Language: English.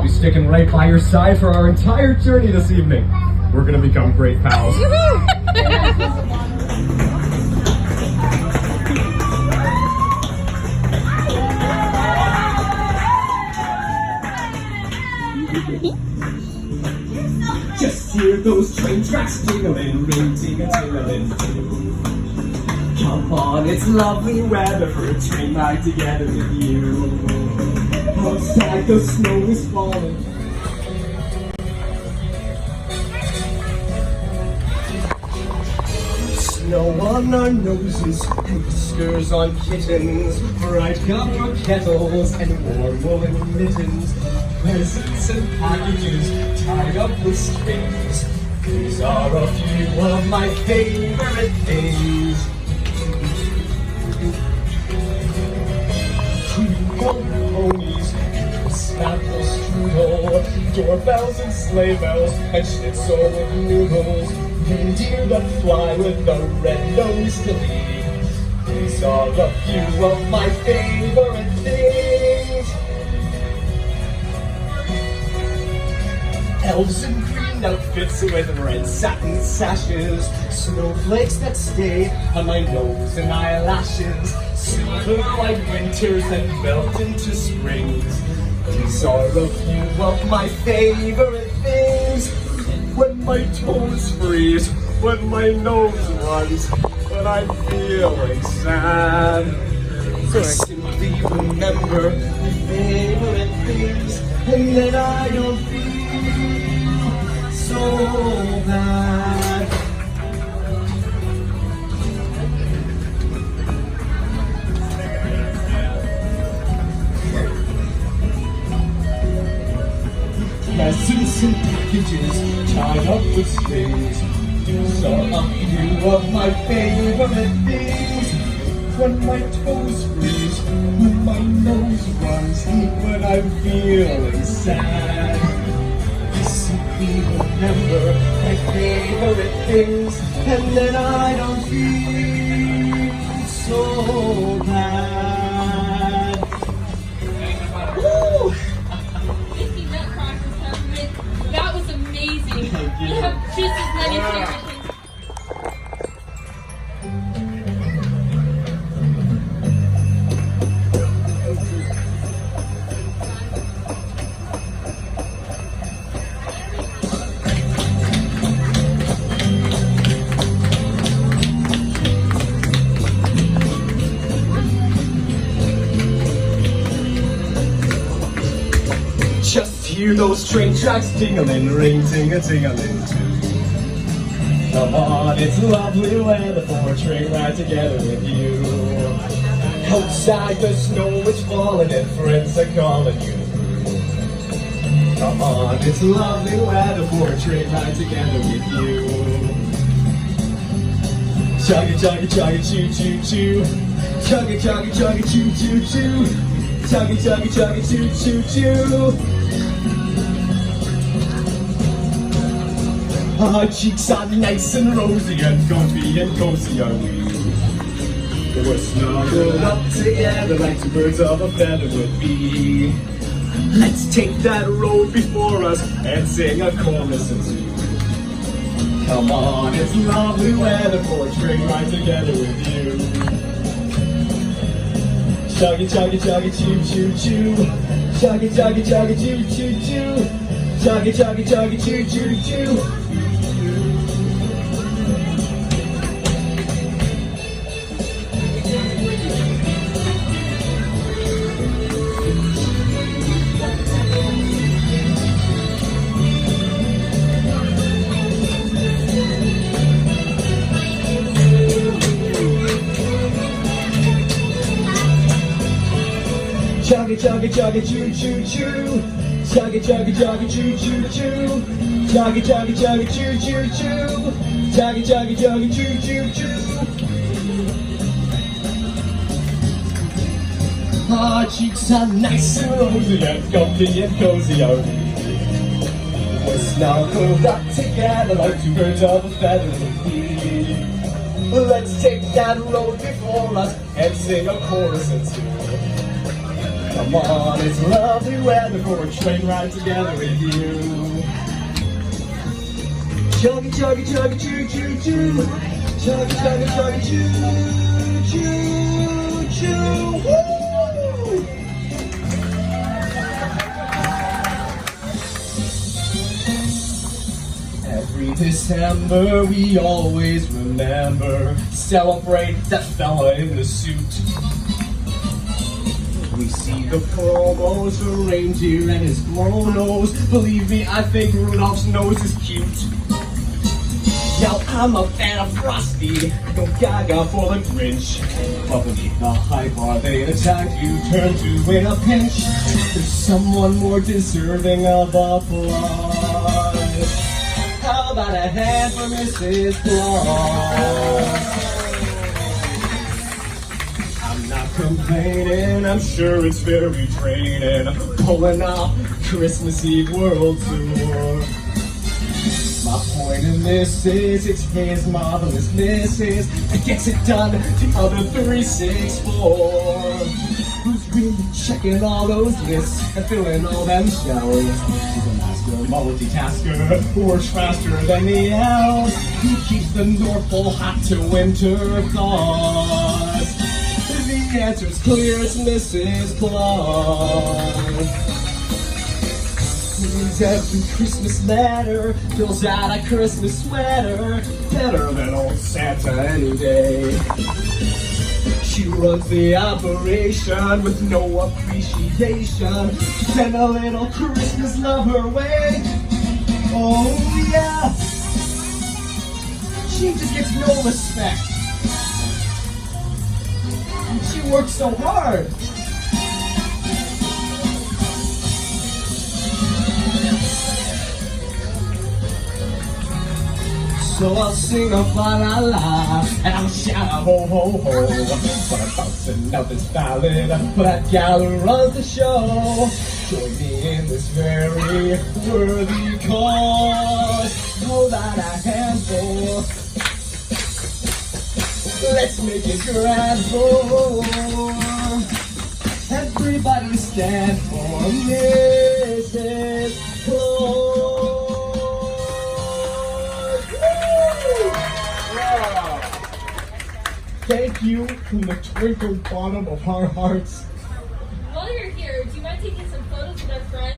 I'll be sticking right by your side for our entire journey this evening. We're gonna become great pals. Just hear those train tracks jingling, ring ting-a-ting-a-ling. Come on, it's lovely weather for a train ride together with you. Outside the snow is falling. Snow on our noses, and whiskers on kittens, bright copper kettles and warm woolen mittens, presents and packages tied up with strings. These are a few of my favorite things. Ponies, snapple strudel, doorbells and sleigh bells, and schnitzel with noodles, reindeer that fly with the red nose to lead. These are a few of my favorite things. Elves in green outfits with red satin sashes, snowflakes that stay on my nose and eyelashes, silver white winters that melt into springs. These are a few of my favorite things. When my toes freeze, when my nose runs, when I'm feeling sad, I simply remember my favorite things, and then I don't feel so bad. Presents and packages tied up with strings. These are a few of my favorite things. When my toes freeze, when my nose runs, when I'm feeling sad, I simply remember my favorite things, and then I don't feel so bad. Woo! That was amazing. You have just as many favorite things. Just hear those train tracks jingling, ring ting-a-ting-a-ling too. Come on, it's lovely weather for a train ride together with you. Outside the snow is falling and friends are calling you. Come on, it's lovely weather for a train ride together with you. Chugga chugga chugga choo choo choo. Chugga chugga chugga choo choo choo. Chugga chugga chugga choo choo choo. Our cheeks are nice and rosy and comfy and cozy are we. We're snuggled up together like two birds of a feather would be. Let's take that road before us and sing a chorus or two. Come on, it's lovely weather for a train ride together with you. Chugga chugga chugga choo choo choo. Chugga chugga chugga choo choo choo. Chugga chugga chugga choo choo choo. Chugga chugga chugga choo choo choo. Chugga chugga chugga choo choo choo. Chugga chugga chugga choo choo choo. Chugga chugga chugga choo choo choo. Our cheeks are nice and rosy and comfy and cozy are we. We're snuggled up together like two birds of a feather would be. Let's take that road before us and sing a chorus or two. Come on, it's lovely weather for a train ride together with you. Chuggy, chuggy, chuggy, choo, choo, choo. Chuggy, chuggy, chuggy, choo, choo, choo. Woo! Every December we always remember, celebrate that fella in the suit. We see the promos for reindeer and his glow nose. Believe me, I think Rudolph's nose is cute. Now I'm a fan of Frosty, go gaga for the Grinch. But beneath the hype are they the time you turn to in a pinch? There's someone more deserving of applause. How about a hand for Mrs. Claus? I'm not complaining, I'm sure it's very draining, pulling off Christmas Eve World Tour. My point in this is, it's his marvelous misses that gets it done, the other 364. Who's really checking all those lists and filling all them shells? He's a master multitasker who works faster than the elves. Who keeps the North Pole hot to winter thaws? The answer's clear, it's Mrs. Claus. Every Christmas letter fills out a Christmas sweater, better than old Santa any day. She runs the operation with no appreciation, send a little Christmas love her way. Oh yeah, she just gets no respect. She works so hard. So I'll sing a fa la la, and I'll shout a ho ho ho. But I'm bouncing out this ballad for that gal who runs the show. Join me in this very worthy cause. Hold out a handful, let's make it grand for everybody stand for Mrs. Claus. Thank you from the twinkle bottom of our hearts. While you're here, do you mind taking some photos with our friends?